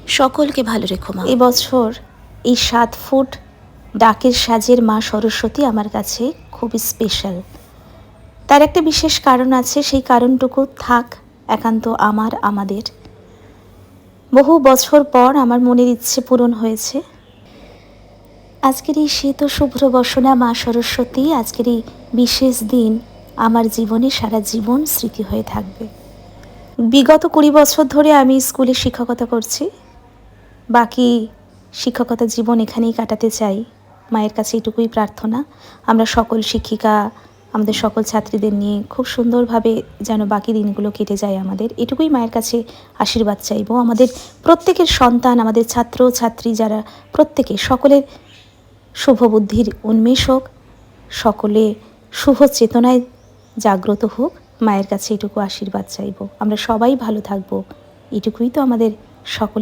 সকলকে ভালো রেখো মা। এবছর এই 7 ফুট ডাকের সাজের মা সরস্বতী আমার কাছে খুব স্পেশাল। তার একটা বিশেষ কারণ আছে, সেই কারণটুকু থাক একান্ত আমাদের। বহু বছর পর আমার মনের ইচ্ছে পূরণ হয়েছে। আজকের এই শ্বেত শুভ্র বসনা মা সরস্বতী, আজকের এই বিশেষ দিন আমার জীবনে সারা জীবন স্মৃতি হয়ে থাকবে। বিগত 20 বছর ধরে আমি স্কুলে শিক্ষকতা করছি। বাকি শিক্ষকতা জীবন এখানেই কাটাতে চাই। মায়ের কাছে এটুকুই প্রার্থনা, আমরা সকল শিক্ষিকা আমাদের সকল ছাত্রীদের নিয়ে খুব সুন্দরভাবে যেন বাকি দিনগুলো কেটে যায় আমাদের, এটুকুই মায়ের কাছে আশীর্বাদ চাইব। আমাদের প্রত্যেকের সন্তান, আমাদের ছাত্র ছাত্রী যারা প্রত্যেকে, সকলের শুভ বুদ্ধির উন্মেষ হোক, সকলে শুভ চেতনায় জাগ্রত হোক, মায়ের কাছে এটুকু আশীর্বাদ চাইব। আমরা সবাই ভালো থাকব, এটুকুই তো আমাদের সকলের